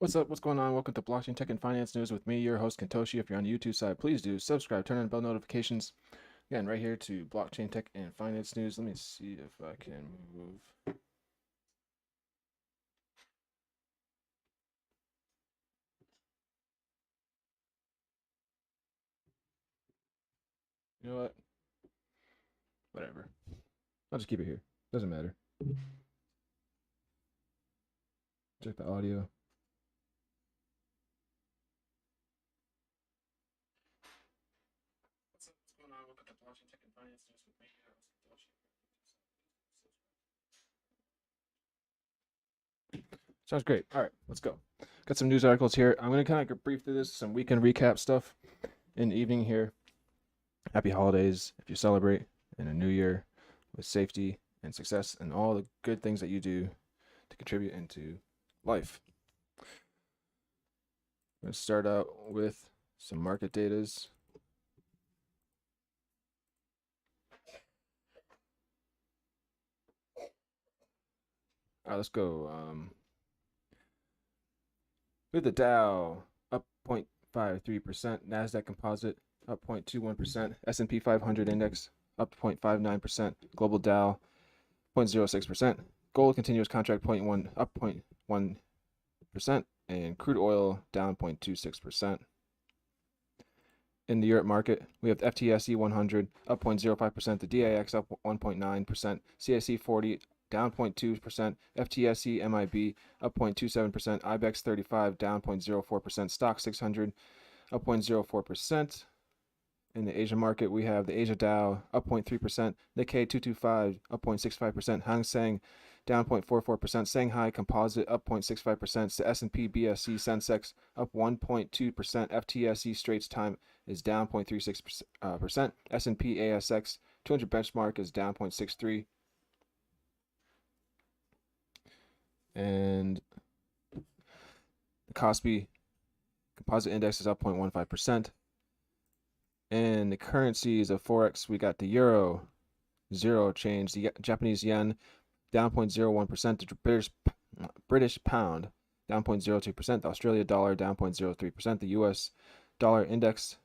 What's up? What's going on? Welcome to Blockchain Tech and Finance News with me, your host KinToshi. If you're on the YouTube side, please do subscribe, turn on bell notifications. Again, right here to Blockchain Tech and Finance News. Let me see if I can move. You know what? Whatever. I'll just keep it here. Doesn't matter. Check the audio. What's up? What's going on? Welcome to Blockchain Tech and Finance News with me, your host KinToshi. Sounds great. All right, let's go. Got some news articles here. I'm going to kind of brief through this, some weekend recap stuff in the evening here. Happy holidays if you celebrate, and a new year with safety and success and all the good things that you do to contribute into life. I'm going to start out with some market datas. All right, let's go. With the Dow up 0.53%, NASDAQ Composite up 0.21%, S&P 500 Index up 0.59%, Global Dow 0.06%, Gold Continuous Contract up 0.1%, and crude oil down 0.26%. In the Europe market, we have the FTSE 100 up 0.05%, the DAX up 1.9%, CAC 40 down 0.2%, FTSE MIB up 0.27%, IBEX 35 down 0.04%, Stock 600 up 0.04%. In the Asia market, we have the Asia Dow up 0.3%, Nikkei 225 up 0.65%, Hang Seng down 0.44%, Shanghai Composite up 0.65%, the S&P BSC Sensex up 1.2%, FTSE Straits Time is down 0.36%, S&P ASX 200 benchmark is down 0.63%, and the Kospi Composite Index is up 0.15%. And the currencies of Forex, we got the Euro, 0 change, the Japanese Yen down 0.01%, the British Pound down 0.02%, the Australia Dollar down 0.03%, the US Dollar Index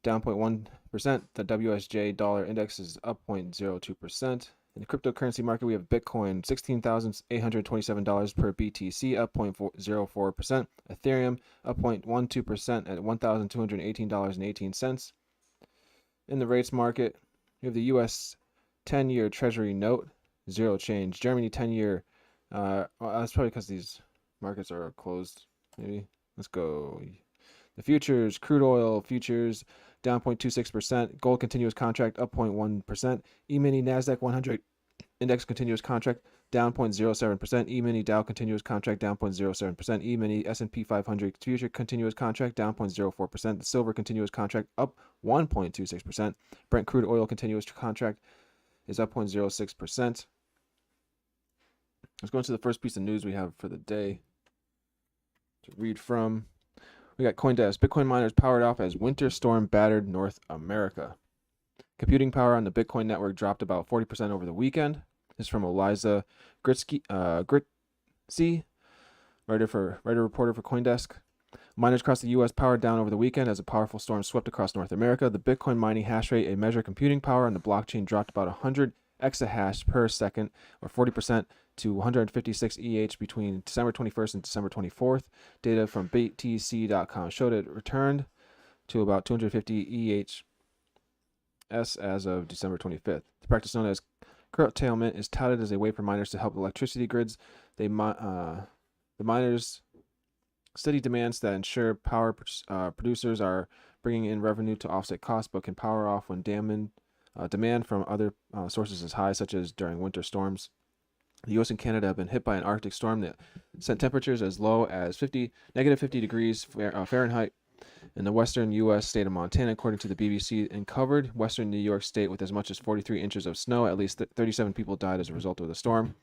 down 0.1%, the WSJ Dollar Index is up 0.02%. In the cryptocurrency market, we have Bitcoin, $16,827 per BTC, up 0.04%. Ethereum, up 0.12% at $1,218.18. In the rates market, we have the U.S. 10-year Treasury note, 0 change. Germany 10-year, well, that's probably because these markets are closed, maybe. Let's go. The futures, crude oil futures, down 0.26%. Gold continuous contract up 0.1%. E-mini NASDAQ 100 index continuous contract down 0.07%. E-mini Dow continuous contract down 0.07%. E-mini S&P 500 future continuous contract down 0.04%. The silver continuous contract up 1.26%. Brent crude oil continuous contract is up 0.06%. Let's go into the first piece of news we have for the day to read from. We got CoinDesk. Bitcoin miners powered off as winter storm battered North America. Computing power on the Bitcoin network dropped about 40% over the weekend. This is from Eliza Gritsky, writer-reporter for CoinDesk. Miners across the U.S. powered down over the weekend as a powerful storm swept across North America. The Bitcoin mining hash rate, a measure of computing power on the blockchain, dropped about 100 exahash per second, or 40%, to 156 EH between December 21st and December 24th. Data from BTC.com showed it returned to about 250 EH as of December 25th. The practice known as curtailment is touted as a way for miners to help electricity grids. The miners' steady demands that ensure power producers are bringing in revenue to offset costs, but can power off when demand from other sources is high, such as during winter storms. The U.S. and Canada have been hit by an Arctic storm that sent temperatures as low as negative 50 degrees Fahrenheit in the western U.S. state of Montana, according to the BBC, and covered western New York State with as much as 43 inches of snow. At least 37 people died as a result of the storm.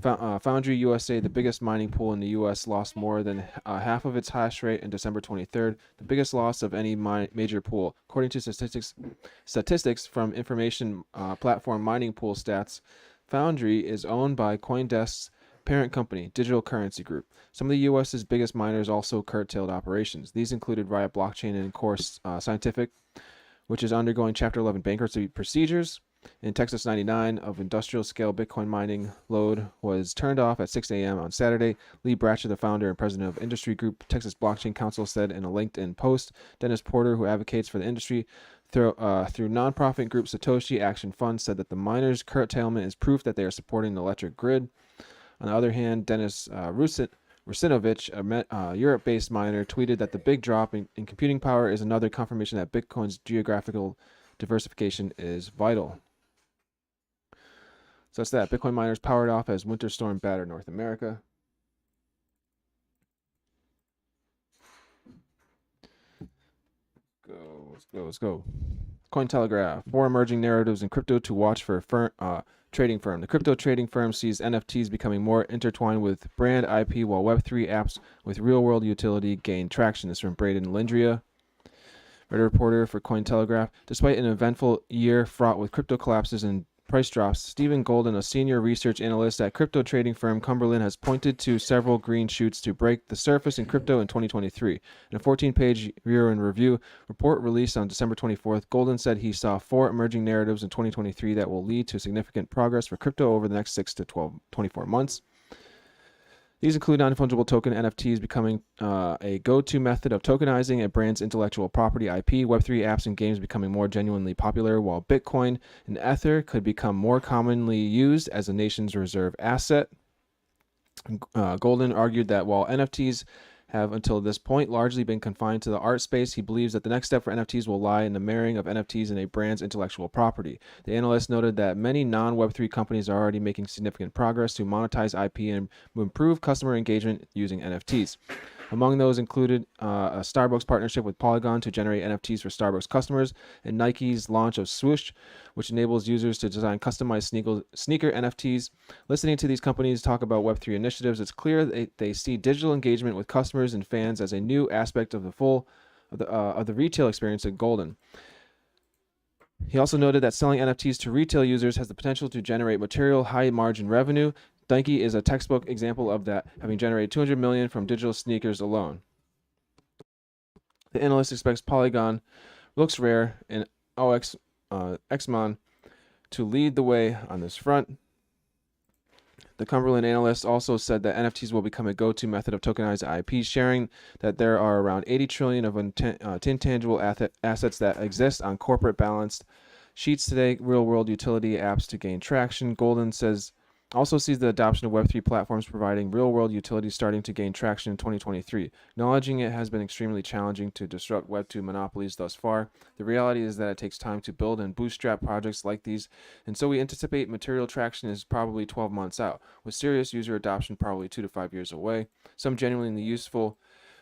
Foundry USA, the biggest mining pool in the U.S., lost more than half of its hash rate on December 23rd, the biggest loss of any major pool. According to statistics from information platform Mining Pool Stats, Foundry is owned by CoinDesk's Parent company, Digital Currency Group. Some of the U.S.'s biggest miners also curtailed operations. These included Riot Blockchain and Core Scientific, which is undergoing Chapter 11 bankruptcy procedures. In Texas 99 of industrial-scale Bitcoin mining load was turned off at 6 a.m. on Saturday. Lee Bratcher, the founder and president of industry group Texas Blockchain Council, said in a LinkedIn post. Dennis Porter, who advocates for the industry through nonprofit group Satoshi Action Fund, said that the miners' curtailment is proof that they are supporting the electric grid. On the other hand, Denis Rusinovich, a Europe-based miner, tweeted that the big drop in computing power is another confirmation that Bitcoin's geographical diversification is vital. So that's that. Bitcoin miners powered off as winter storm battered North America. Let's go. Cointelegraph. 4 emerging narratives in crypto to watch for a trading firm. The crypto trading firm sees NFTs becoming more intertwined with brand IP, while Web3 apps with real-world utility gain traction. This is from Braden Lindria, Reddit reporter for Cointelegraph. Despite an eventful year fraught with crypto collapses and price drops, Stephen Golden, a senior research analyst at crypto trading firm Cumberland, has pointed to several green shoots to break the surface in crypto in 2023. In a 14-page year-in-review report released on December 24th, Golden said he saw 4 emerging narratives in 2023 that will lead to significant progress for crypto over the next 6 to 24 months. These include non-fungible token NFTs becoming a go-to method of tokenizing a brand's intellectual property IP, Web3 apps and games becoming more genuinely popular, while Bitcoin and Ether could become more commonly used as a nation's reserve asset. Golden argued that while NFTs have until this point largely been confined to the art space, he believes that the next step for NFTs will lie in the marrying of NFTs and a brand's intellectual property. The analyst noted that many non-Web3 companies are already making significant progress to monetize IP and improve customer engagement using NFTs. Among those included a Starbucks partnership with Polygon to generate NFTs for Starbucks customers, and Nike's launch of Swoosh, which enables users to design customized sneaker NFTs. Listening to these companies talk about Web3 initiatives, it's clear that they see digital engagement with customers and fans as a new aspect of the retail experience at Golden. He also noted that selling NFTs to retail users has the potential to generate material high-margin revenue. Nike is a textbook example of that, having generated $200 million from digital sneakers alone. The analyst expects Polygon, Looks Rare, and Xmon to lead the way on this front. The Cumberland analyst also said that NFTs will become a go-to method of tokenized IP, sharing that there are around 80 trillion of intangible assets that exist on corporate balance sheets today, real-world utility apps to gain traction. Golden also sees the adoption of Web3 platforms providing real-world utilities starting to gain traction in 2023. Acknowledging it has been extremely challenging to disrupt Web2 monopolies thus far, the reality is that it takes time to build and bootstrap projects like these, and so we anticipate material traction is probably 12 months out, with serious user adoption probably 2 to 5 years away. Some genuinely useful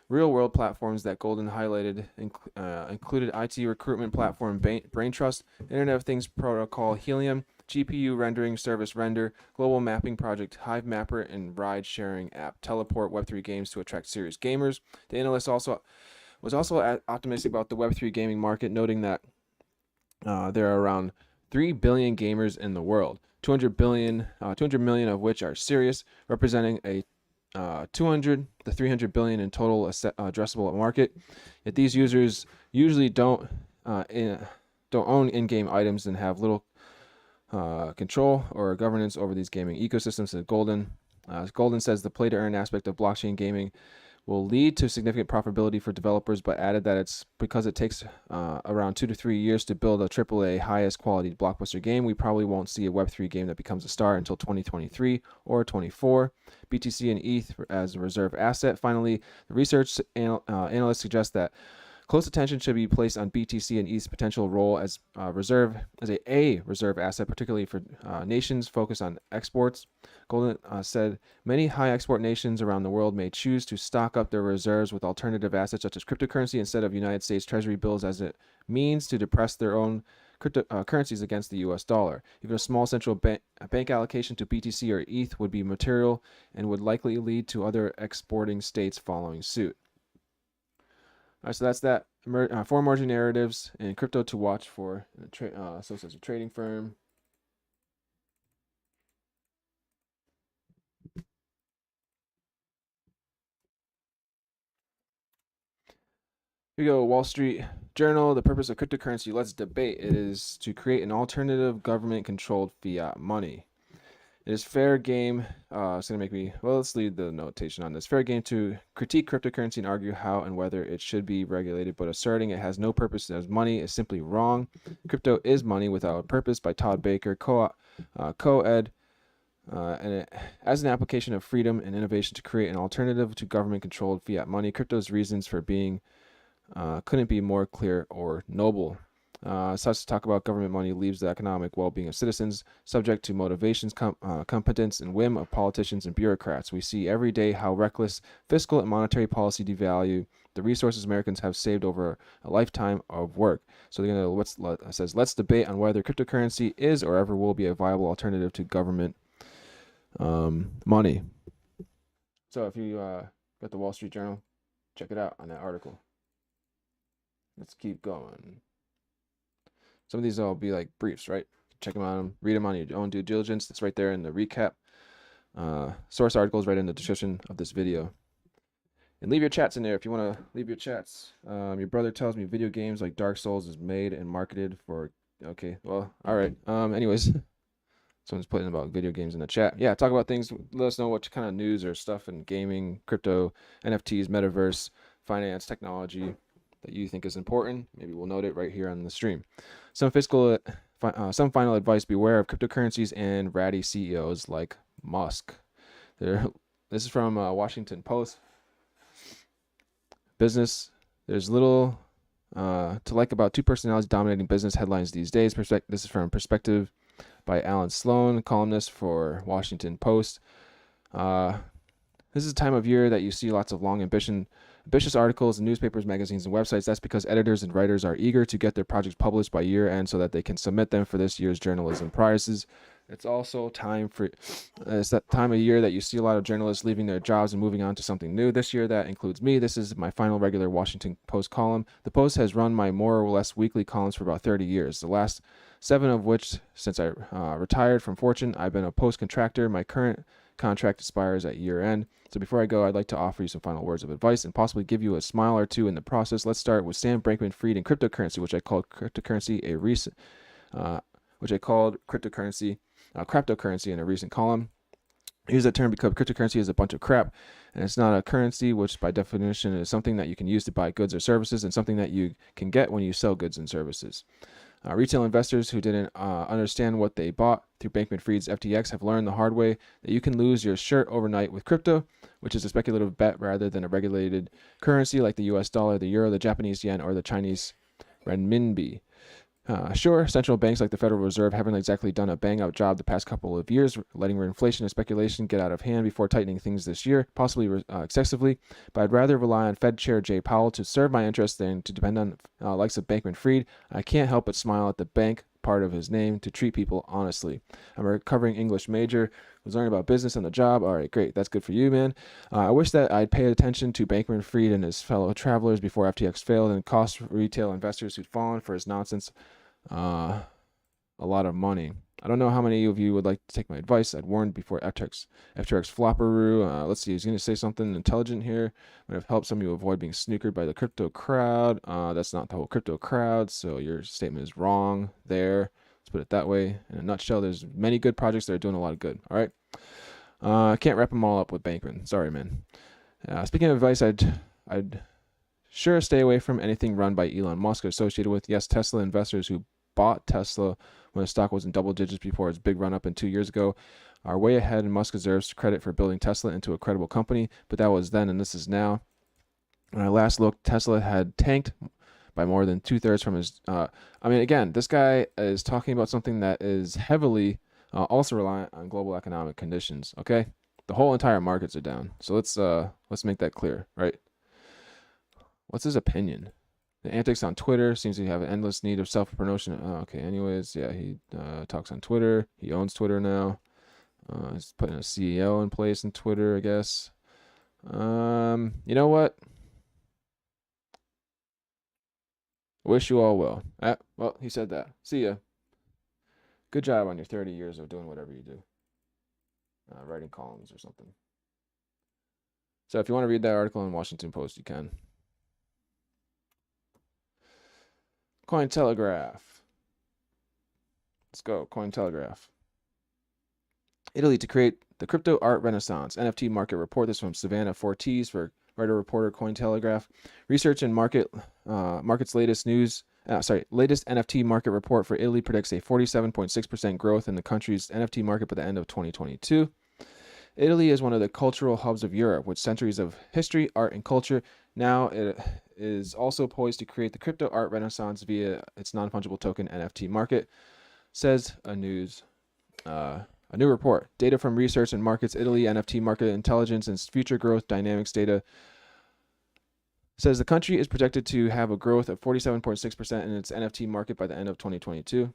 real-world platforms that Golden highlighted included IT recruitment platform Braintrust, Internet of Things protocol Helium, GPU rendering service Render, global mapping project Hive Mapper, and ride-sharing app Teleport Web3 games to attract serious gamers. The analyst was also optimistic about the Web3 gaming market, noting that there are around 3 billion gamers in the world, 200 million of which are serious, representing a 200 to 300 billion in total addressable market. Yet these users usually don't own in-game items and have little control or governance over these gaming ecosystems. At Golden says the play-to-earn aspect of blockchain gaming will lead to significant profitability for developers, but added that it's because it takes around 2 to 3 years to build a AAA highest quality blockbuster game. We probably won't see a Web3 game that becomes a star until 2023 or 24. BTC and ETH as a reserve asset. Finally, the research analyst suggests that close attention should be placed on BTC and ETH's potential role as a reserve asset, particularly for nations focused on exports. Golden said many high export nations around the world may choose to stock up their reserves with alternative assets such as cryptocurrency instead of United States Treasury bills as it means to depress their own currencies against the U.S. dollar. Even a small central bank allocation to BTC or ETH would be material and would likely lead to other exporting states following suit. All right, so that's that. 4 emerging narratives in crypto to watch for. So it says a trading firm. Here we go. Wall Street Journal. The purpose of cryptocurrency. Let's debate. It is to create an alternative government-controlled fiat money. It is fair game. It's going to make me, well, let's leave the notation on this. Fair game to critique cryptocurrency and argue how and whether it should be regulated, but asserting it has no purpose as money is simply wrong. Crypto is money without a purpose, by Todd Baker, co-ed, and it, as an application of freedom and innovation to create an alternative to government-controlled fiat money. Crypto's reasons for being couldn't be more clear or noble. Such talk about government money leaves the economic well-being of citizens subject to motivations, competence, and whim of politicians and bureaucrats. We see every day how reckless fiscal and monetary policy devalue the resources Americans have saved over a lifetime of work. So they're gonna let's debate on whether cryptocurrency is or ever will be a viable alternative to government money. So if you got the Wall Street Journal, check it out on that article. Let's keep going. Some of these will be like briefs, right? Check them out, read them on your own due diligence. It's right there in the recap. Source articles right in the description of this video. And leave your chats in there if you want to leave your chats. Your brother tells me video games like Dark Souls is made and marketed for... Okay, well, all right. Anyways, someone's putting about video games in the chat. Yeah, talk about things. Let us know what kind of news or stuff in gaming, crypto, NFTs, metaverse, finance, technology that you think is important. Maybe we'll note it right here on the stream. Some final advice: beware of cryptocurrencies and ratty CEOs like Musk. This is from Washington Post. Business. There's little to like about two personalities dominating business headlines these days. This is from Perspective by Alan Sloan, columnist for Washington Post. This is a time of year that you see lots of long, ambitious articles in newspapers, magazines, and websites. That's because editors and writers are eager to get their projects published by year end so that they can submit them for this year's journalism prizes. It's also it's that time of year that you see a lot of journalists leaving their jobs and moving on to something new. This year, that includes me. This is my final regular Washington Post column. The Post has run my more or less weekly columns for about 30 years, the last 7 of which since I retired from Fortune. I've been a Post contractor. My current contract expires at year end. So before I go, I'd like to offer you some final words of advice and possibly give you a smile or two in the process. Let's start with Sam Bankman-Fried and cryptocurrency, which I called cryptocurrency in a recent column. I use that term because cryptocurrency is a bunch of crap, and it's not a currency, which by definition is something that you can use to buy goods or services, and something that you can get when you sell goods and services. Retail investors who didn't understand what they bought through Bankman-Fried's FTX have learned the hard way that you can lose your shirt overnight with crypto, which is a speculative bet rather than a regulated currency like the US dollar, the euro, the Japanese yen, or the Chinese renminbi. Sure, central banks like the Federal Reserve haven't exactly done a bang-up job the past couple of years, letting inflation and speculation get out of hand before tightening things this year, possibly excessively, but I'd rather rely on Fed Chair Jay Powell to serve my interests than to depend on likes of Bankman-Fried. I can't help but smile at the bank part of his name to treat people honestly. I'm a recovering English major, was learning about business on the job. All right, great. That's good for you, man. I wish that I'd paid attention to Bankman-Fried and his fellow travelers before FTX failed and cost retail investors who'd fallen for his nonsense a lot of money. I don't know how many of you would like to take my advice. I'd warned before FTX flopperoo. Let's see, he's going to say something intelligent here. Might have helped some of you avoid being snookered by the crypto crowd. That's not the whole crypto crowd, so your statement is wrong there. Let's put it that way. In a nutshell, there's many good projects that are doing a lot of good. All right. I can't wrap them all up with Bankman. Sorry, man. Speaking of advice, I'd sure stay away from anything run by Elon Musk or associated with, yes, Tesla investors who bought Tesla when the stock was in double digits before its big run up 2 years ago are way ahead, and Musk deserves credit for building Tesla into a credible company, but that was then and this is now. When I last looked, Tesla had tanked by more than 2/3 from his again, this guy is talking about something that is heavily also reliant on global economic conditions. Okay, the whole entire markets are down, so let's make that clear, right? What's his opinion? The antics on Twitter seems to have an endless need of self-promotion. Okay, anyways, yeah, he talks on Twitter. He owns Twitter now. He's putting a CEO in place in Twitter, I guess. You know what? Wish you all well. Well, he said that. See ya. Good job on your 30 years of doing whatever you do. Writing columns or something. So if you want to read that article in Washington Post, you can. Cointelegraph. Let's go, Cointelegraph. Italy to create the crypto art renaissance. NFT market report. This is from Savannah Fortes for writer reporter Cointelegraph. Research and market's latest latest NFT market report for Italy predicts a 47.6% growth in the country's NFT market by the end of 2022. Italy is one of the cultural hubs of Europe, with centuries of history, art, and culture. Now it is also poised to create the crypto art renaissance via its non-fungible token NFT market, says a new report. Data from Research and Markets Italy NFT market intelligence and future growth dynamics data says the country is projected to have a growth of 47.6% in its NFT market by the end of 2022.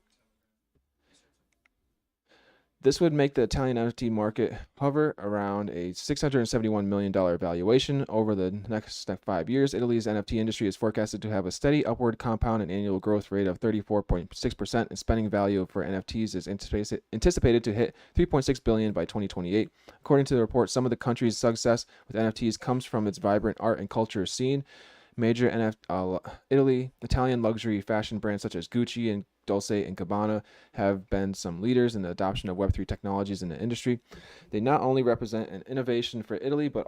This would make the Italian NFT market hover around a $671 million valuation over the next 5 years. Italy's NFT industry is forecasted to have a steady upward compound and annual growth rate of 34.6%, and spending value for NFTs is anticipated to hit $3.6 billion by 2028. According to the report, some of the country's success with NFTs comes from its vibrant art and culture scene. Major Italian luxury fashion brands such as Gucci and Dolce & Gabbana have been some leaders in the adoption of Web3 technologies in the industry. They not only represent an innovation for Italy, but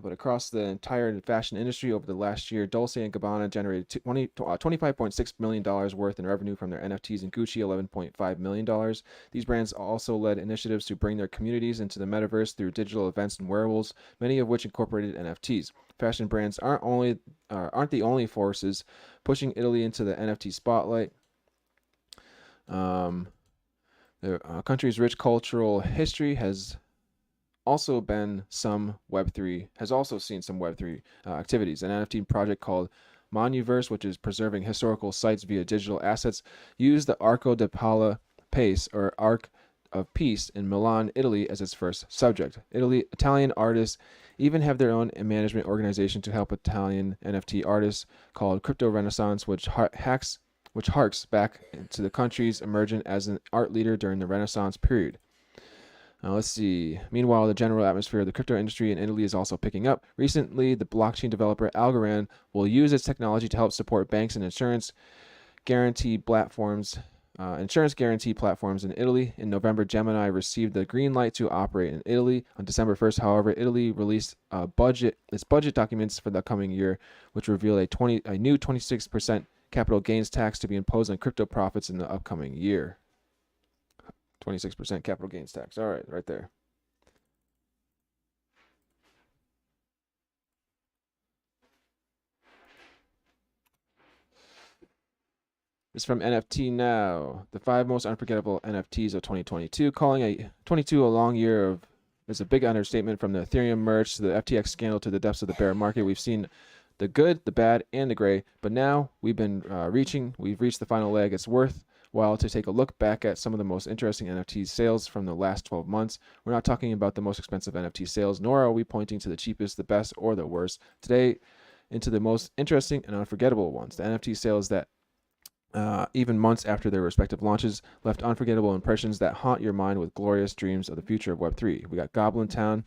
across the entire fashion industry. Over the last year, Dolce & Gabbana generated $25.6 million worth in revenue from their NFTs, and Gucci $11.5 million. These brands also led initiatives to bring their communities into the metaverse through digital events and wearables, many of which incorporated NFTs. Fashion brands aren't the only forces pushing Italy into the NFT spotlight. The country's rich cultural history has also seen some Web3 activities. An NFT project called Monuverse, which is preserving historical sites via digital assets, used the Arco di Pala Pace, or Arc of Peace, in Milan, Italy, as its first subject. Italian artists even have their own management organization to help Italian NFT artists called Crypto Renaissance, which harks back to the country's emergence as an art leader during the Renaissance period. Now let's see. Meanwhile, the general atmosphere of the crypto industry in Italy is also picking up. Recently, the blockchain developer Algorand will use its technology to help support banks and insurance guarantee platforms in Italy. In November, Gemini received the green light to operate in Italy. On December 1st, however, Italy released its budget documents for the coming year, which revealed a new 26% capital gains tax to be imposed on crypto profits in the upcoming year. 26% capital gains tax. All right, right there. This is from NFT Now. The 5 most unforgettable NFTs of 2022. Calling a 22 a long year is a big understatement. From the Ethereum merge to the FTX scandal to the depths of the bear market, we've seen the good, the bad, and the gray. But now we've reached the final leg. It's worthwhile to take a look back at some of the most interesting NFT sales from the last 12 months. We're not talking about the most expensive NFT sales, nor are we pointing to the cheapest, the best, or the worst. Today, into the most interesting and unforgettable ones. The NFT sales that even months after their respective launches, left unforgettable impressions that haunt your mind with glorious dreams of the future of Web3. We got Goblin Town.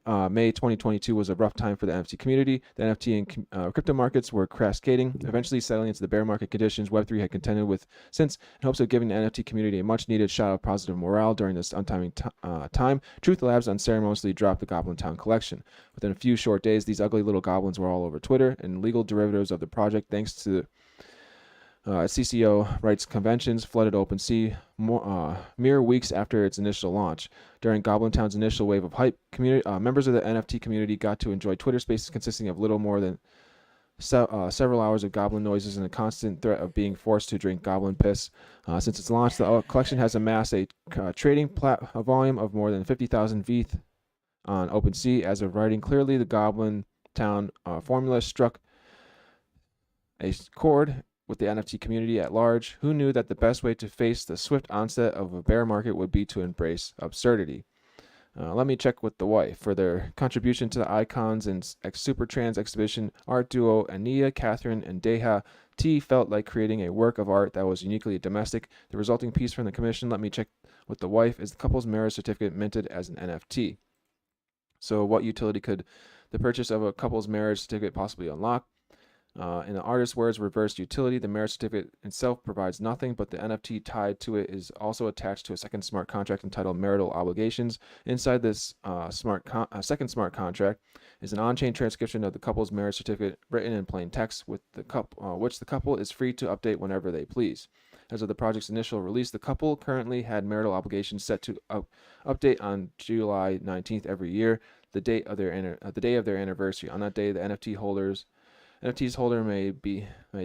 May 2022 was a rough time for the NFT community. The NFT and crypto markets were cascading, eventually settling into the bear market conditions Web3 had contended with since, in hopes of giving the NFT community a much-needed shot of positive morale during this untimely time. Truth Labs unceremoniously dropped the Goblin Town collection. Within a few short days, these ugly little goblins were all over Twitter, and legal derivatives of the project, thanks to CCO rights conventions, flooded OpenSea mere weeks after its initial launch. During Goblin Town's initial wave of hype, members of the NFT community got to enjoy Twitter Spaces consisting of little more than several hours of goblin noises and a constant threat of being forced to drink goblin piss. Since its launch, the collection has amassed a trading volume of more than 50,000 ETH on OpenSea. As of writing, clearly the Goblin Town formula struck a chord with the NFT community at large. Who knew that the best way to face the swift onset of a bear market would be to embrace absurdity? Let me check with the wife. For their contribution to the Icons and Supertrans exhibition, art duo Ania, Catherine, and Deha T felt like creating a work of art that was uniquely domestic. The resulting piece from the commission, Let Me Check with the Wife, is the couple's marriage certificate minted as an NFT. So what utility could the purchase of a couple's marriage certificate possibly unlock? In the artist's words, reversed utility. The merit certificate itself provides nothing, but the NFT tied to it is also attached to a second smart contract entitled Marital Obligations. Inside this second smart contract is an on-chain transcription of the couple's marriage certificate written in plain text, with the which the couple is free to update whenever they please. As of the project's initial release, the couple currently had marital obligations set to update on July 19th every year, the day of their anniversary. On that day, the NFT's holder may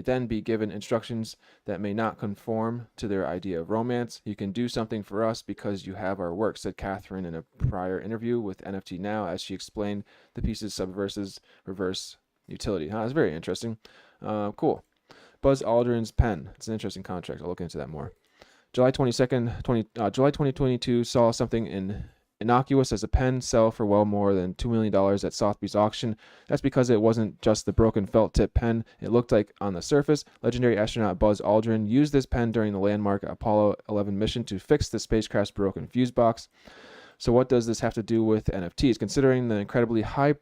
then be given instructions that may not conform to their idea of romance. You can do something for us because you have our work, said Catherine in a prior interview with NFT Now as she explained the piece's subversive reverse utility. That's very interesting. Cool. Buzz Aldrin's pen. It's an interesting contract. I'll look into that more. July 2022 saw something innocuous as a pen sell for well more than $2 million at Sotheby's auction. That's because it wasn't just the broken felt tip pen it looked like on the surface. Legendary astronaut Buzz Aldrin used this pen during the landmark Apollo 11 mission to fix the spacecraft's broken fuse box. So what does this have to do with NFTs? Considering the incredibly high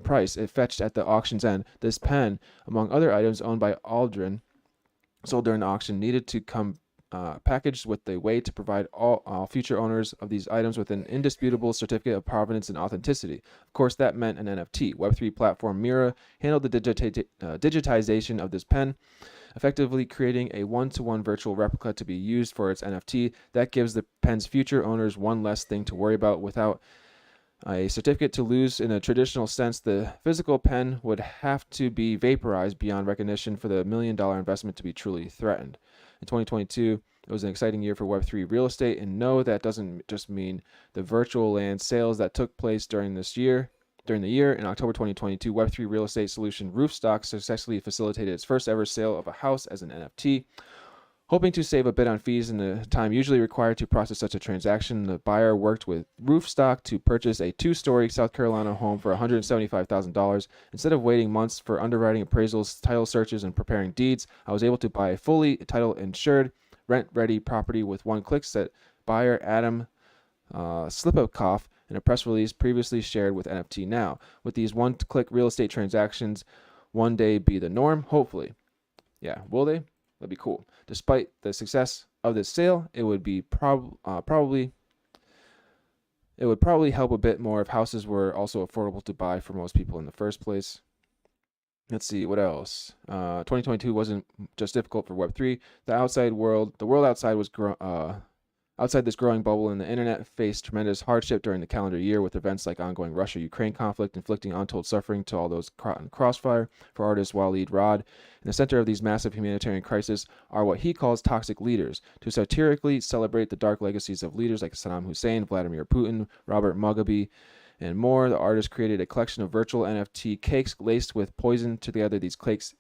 price it fetched at the auction's end, this pen, among other items owned by Aldrin, sold during the auction, needed to come packaged with a way to provide all future owners of these items with an indisputable certificate of provenance and authenticity. Of course, that meant an NFT. Web3 platform Mira handled the digitization of this pen, effectively creating a one-to-one virtual replica to be used for its NFT. That gives the pen's future owners one less thing to worry about. Without a certificate to lose in a traditional sense, the physical pen would have to be vaporized beyond recognition for the $1 million investment to be truly threatened. In 2022, it was an exciting year for Web3 real estate, and no, that doesn't just mean the virtual land sales that took place during the year. In October 2022, Web3 real estate solution Roofstock successfully facilitated its first ever sale of a house as an NFT. Hoping to save a bit on fees and the time usually required to process such a transaction, the buyer worked with Roofstock to purchase a 2-story South Carolina home for $175,000. Instead of waiting months for underwriting appraisals, title searches, and preparing deeds, I was able to buy a fully title-insured, rent-ready property with one click, said buyer Adam Slipikoff in a press release previously shared with NFT Now. With these one-click real estate transactions one day be the norm? Hopefully. Yeah, will they? That'd be cool. Despite the success of this sale, it would be probably help a bit more if houses were also affordable to buy for most people in the first place. Let's see what else. 2022 wasn't just difficult for Web3. The world outside was outside this growing bubble, and the internet faced tremendous hardship during the calendar year, with events like ongoing Russia-Ukraine conflict inflicting untold suffering to all those caught in crossfire. For artist Waleed Rod, in the center of these massive humanitarian crises are what he calls toxic leaders. To satirically celebrate the dark legacies of leaders like Saddam Hussein, Vladimir Putin, Robert Mugabe, and more, the artist created a collection of virtual NFT cakes laced with poison. Together, these cakes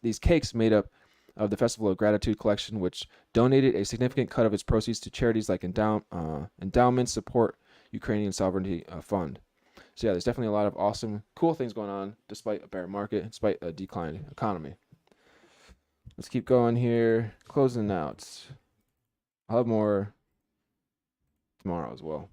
made up of the Festival of Gratitude collection, which donated a significant cut of its proceeds to charities like Endowments Support Ukrainian Sovereignty Fund. So yeah, there's definitely a lot of awesome, cool things going on despite a bear market, despite a declining economy. Let's keep going here. Closing out. I'll have more tomorrow as well.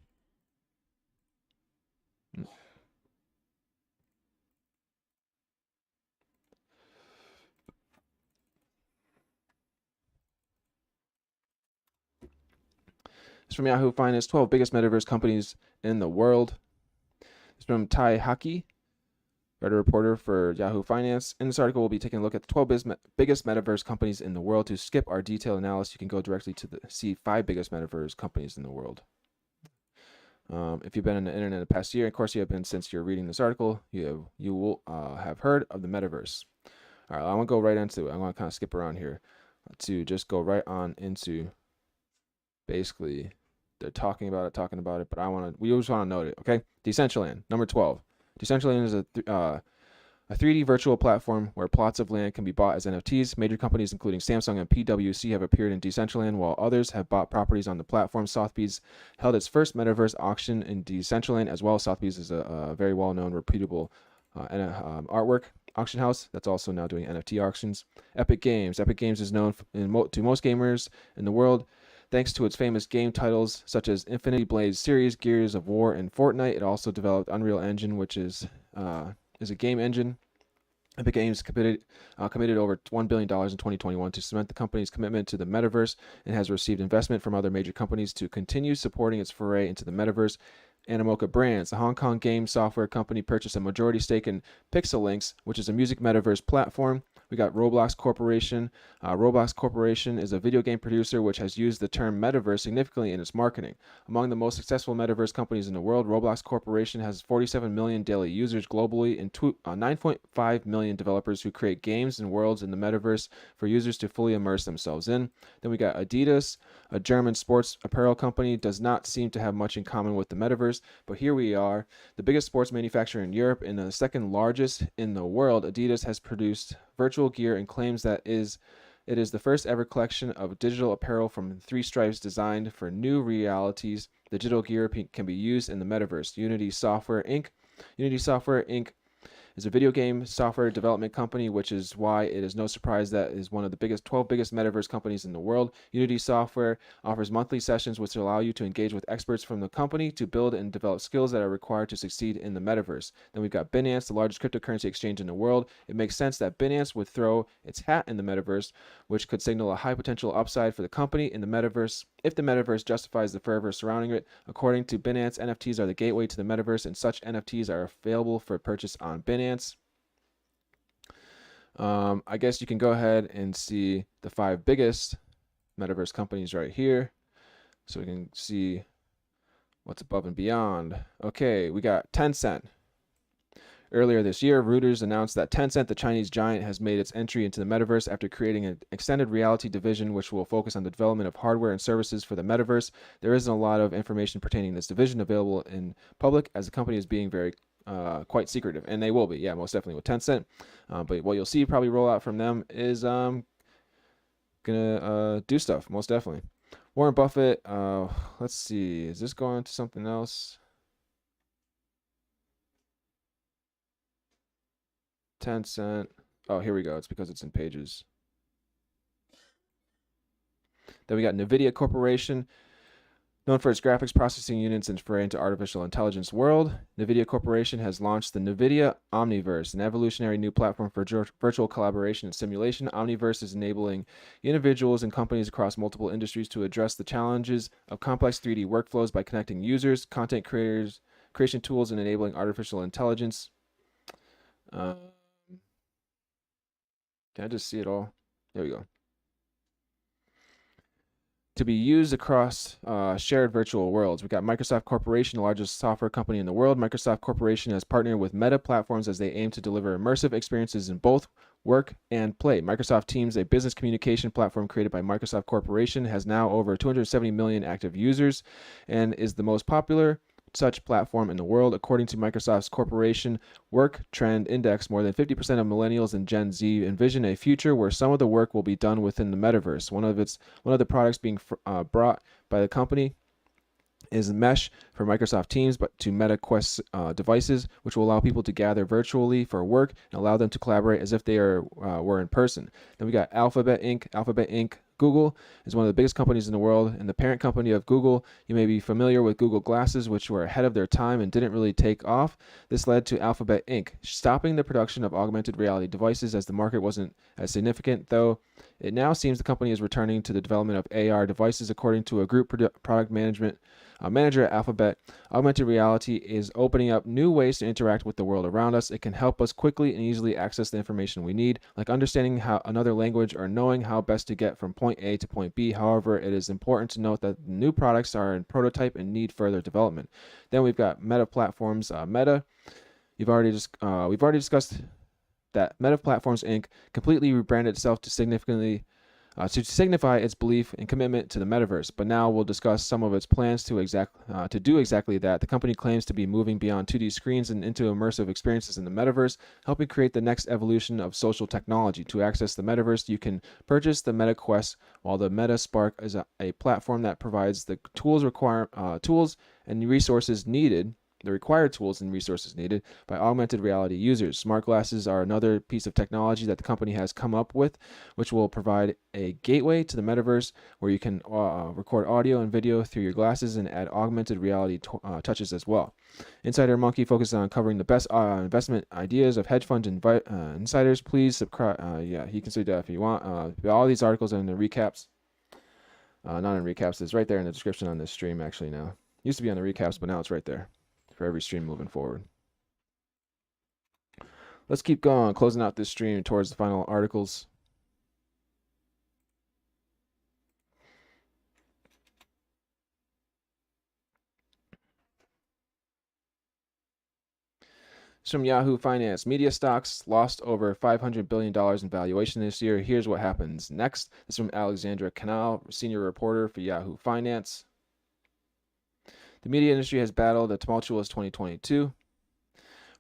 It's from Yahoo Finance, 12 biggest metaverse companies in the world. It's from Tai Haki, writer reporter for Yahoo Finance. In this article, we'll be taking a look at the 12 biggest metaverse companies in the world. To skip our detailed analysis, you can go directly to see 5 biggest metaverse companies in the world. If you've been on the internet the past year, of course you have been since you're reading this article, you will have heard of the metaverse. All right, I want to go right into it. I'm going to kind of skip around here to just go right on into basically they're talking about it, but we just want to note it, okay? Decentraland, number 12. Decentraland is a 3D virtual platform where plots of land can be bought as NFTs. Major companies including Samsung and PwC have appeared in Decentraland, while others have bought properties on the platform. Sotheby's held its first metaverse auction in Decentraland as well. Sotheby's is a very well-known, reputable artwork auction house that's also now doing NFT auctions. Epic Games is known to most gamers in the world thanks to its famous game titles such as Infinity Blade series, Gears of War, and Fortnite. It also developed Unreal Engine, which is a game engine Epic Games committed over $1 billion in 2021 to cement the company's commitment to the metaverse and has received investment from other major companies to continue supporting its foray into the metaverse. Animoca Brands, the Hong Kong game software company, purchased a majority stake in Pixelinks, which is a music metaverse platform. We got Roblox Corporation. Roblox Corporation is a video game producer which has used the term metaverse significantly in its marketing. Among the most successful metaverse companies in the world, Roblox Corporation has 47 million daily users globally and 9.5 million developers who create games and worlds in the metaverse for users to fully immerse themselves in. Then we got Adidas, a German sports apparel company, does not seem to have much in common with the metaverse, but here we are. The biggest sports manufacturer in Europe and the second largest in the world, Adidas has produced virtual gear and claims that it is the first ever collection of digital apparel from three stripes designed for new realities. The digital gear can be used in the metaverse. Unity Software Inc. Is a video game software development company, which is why it is no surprise that it is one of the 12 biggest metaverse companies in the world. Unity Software offers monthly sessions which allow you to engage with experts from the company to build and develop skills that are required to succeed in the metaverse. Then we've got Binance, the largest cryptocurrency exchange in the world. It makes sense that Binance would throw its hat in the metaverse, which could signal a high potential upside for the company in the metaverse if the metaverse justifies the fervor surrounding it. According to Binance, NFTs are the gateway to the metaverse, and such NFTs are available for purchase on Binance. I guess you can go ahead and see the 5 biggest metaverse companies right here, so we can see what's above and beyond. Okay, we got Tencent. Earlier this year, Reuters announced that Tencent, the Chinese giant, has made its entry into the metaverse after creating an extended reality division which will focus on the development of hardware and services for the metaverse. There isn't a lot of information pertaining to this division available in public, as the company is being very quite secretive, and they will be, yeah, most definitely with Tencent. But what you'll see probably roll out from them is gonna do stuff, most definitely. Warren Buffett, let's see, is this going to something else? Tencent. Oh, here we go. It's because it's in pages. Then we got NVIDIA Corporation, known for its graphics processing units and foray into artificial intelligence world. NVIDIA Corporation has launched the NVIDIA Omniverse, an evolutionary new platform for virtual collaboration and simulation. Omniverse is enabling individuals and companies across multiple industries to address the challenges of complex 3D workflows by connecting users, content creators, creation tools, and enabling artificial intelligence. Can I just see it all? There we go. To be used across shared virtual worlds. We got Microsoft Corporation, the largest software company in the world. Microsoft Corporation has partnered with Meta Platforms as they aim to deliver immersive experiences in both work and play. Microsoft Teams, a business communication platform created by Microsoft Corporation, has now over 270 million active users and is the most popular such platform in the world. According to Microsoft's Corporation Work Trend Index, more than 50% of millennials and Gen Z envision a future where some of the work will be done within the metaverse. One of the products being brought by the company is Mesh for Microsoft Teams, but to Meta Quest devices, which will allow people to gather virtually for work and allow them to collaborate as if they were in person. Then we got Alphabet Inc. Alphabet Inc. Google is one of the biggest companies in the world, and the parent company of Google. You may be familiar with Google Glasses, which were ahead of their time and didn't really take off. This led to Alphabet Inc. stopping the production of augmented reality devices as the market wasn't as significant, though it now seems the company is returning to the development of AR devices. According to a group product manager at Alphabet, augmented reality is opening up new ways to interact with the world around us. It can help us quickly and easily access the information we need, like understanding another language or knowing how best to get from point A to point B. However, it is important to note that new products are in prototype and need further development. Then we've got Meta Platforms. Meta, we've already discussed that Meta Platforms Inc. completely rebranded itself to signify its belief and commitment to the metaverse. But now we'll discuss some of its plans to do exactly that. The company claims to be moving beyond 2D screens and into immersive experiences in the metaverse, helping create the next evolution of social technology. To access the metaverse, you can purchase the Meta Quest, while the Meta Spark is a platform that provides the tools and resources needed the required tools and resources needed by augmented reality users. Smart glasses are another piece of technology that the company has come up with, which will provide a gateway to the metaverse where you can record audio and video through your glasses and add augmented reality touches as well. Insider Monkey focuses on covering the best investment ideas of hedge fund insiders. Please subscribe. Yeah, you can see that if you want. All these articles are in the recaps. Not in recaps. It's right there in the description on this stream actually now. Used to be on the recaps, but now it's right there for every stream moving forward. Let's keep going, closing out this stream towards the final articles. It's from Yahoo Finance. Media stocks lost over $500 billion in valuation this year. Here's what happens next. This is from Alexandra Canal, senior reporter for Yahoo Finance. The media industry has battled a tumultuous 2022.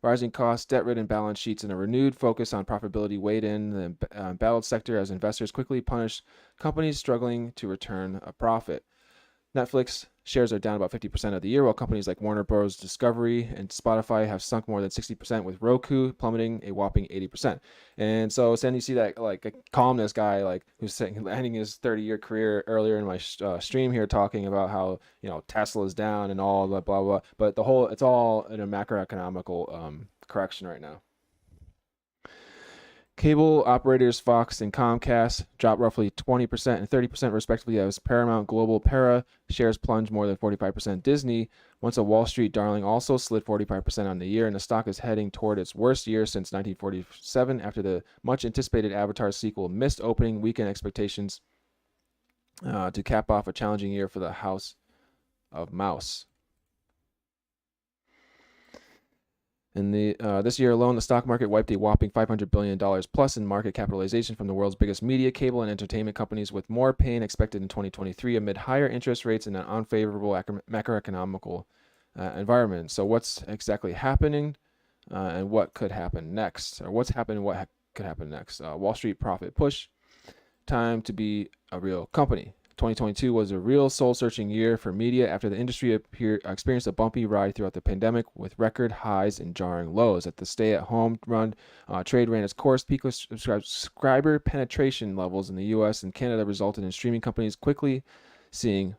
Rising costs, debt-ridden balance sheets, and a renewed focus on profitability weighed in the battled sector as investors quickly punished companies struggling to return a profit. Netflix shares are down about 50% of the year, while companies like Warner Bros. Discovery and Spotify have sunk more than 60%, with Roku plummeting a whopping 80%. And so then you see that like a columnist guy like who's ending his 30-year career earlier in my stream here talking about how Tesla is down and all blah blah blah. But it's all in a macroeconomical correction right now. Cable operators Fox and Comcast dropped roughly 20% and 30% respectively as Paramount Global Para shares plunged more than 45%. Disney, once a Wall Street darling, also slid 45% on the year, and the stock is heading toward its worst year since 1947 after the much anticipated Avatar sequel missed opening weekend expectations to cap off a challenging year for the House of Mouse. In this year alone, the stock market wiped a whopping $500 billion plus in market capitalization from the world's biggest media, cable, and entertainment companies, with more pain expected in 2023 amid higher interest rates and an unfavorable macroeconomical environment. So what's exactly happening and what could happen next? Or what's happened and what could happen next? Wall Street profit push. Time to be a real company. 2022 was a real soul-searching year for media after the industry experienced a bumpy ride throughout the pandemic with record highs and jarring lows. At the stay-at-home trade ran its course. Peak subscriber penetration levels in the U.S. and Canada resulted in streaming companies quickly seeing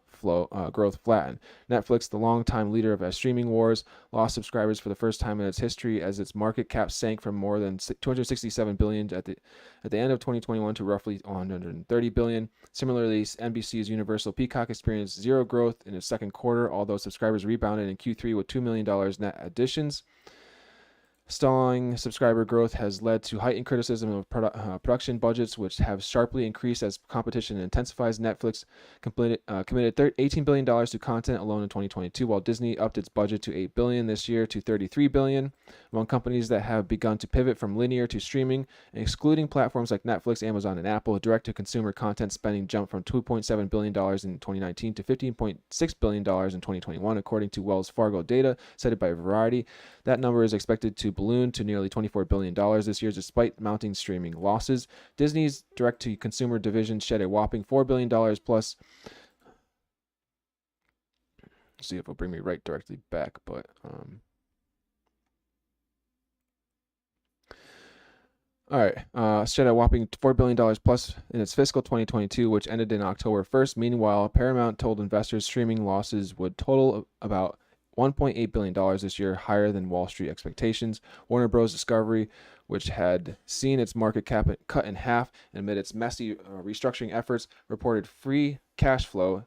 growth flatten. Netflix, the longtime leader of streaming wars, lost subscribers for the first time in its history as its market cap sank from more than $267 billion at the end of 2021 to roughly $130 billion. Similarly, NBC's Universal Peacock experienced zero growth in its second quarter, although subscribers rebounded in Q3 with $2 million net additions. Stalling subscriber growth has led to heightened criticism of production budgets, which have sharply increased as competition intensifies. Netflix committed $18 billion to content alone in 2022, while Disney upped its budget to $8 billion this year to $33 billion. Among companies that have begun to pivot from linear to streaming, excluding platforms like Netflix, Amazon, and Apple, direct-to-consumer content spending jumped from $2.7 billion in 2019 to $15.6 billion in 2021, according to Wells Fargo data cited by Variety. That number is expected to balloon to nearly $24 billion this year, despite mounting streaming losses. Disney's direct-to-consumer division shed a whopping $4 billion plus. Let's see if it'll bring me right directly back, but all right, shed a whopping $4 billion plus in its fiscal 2022, which ended in October 1st. Meanwhile, Paramount told investors streaming losses would total about $1.8 billion this year, higher than Wall Street expectations. Warner Bros. Discovery, which had seen its market cap cut in half amid its messy restructuring efforts, reported free cash flow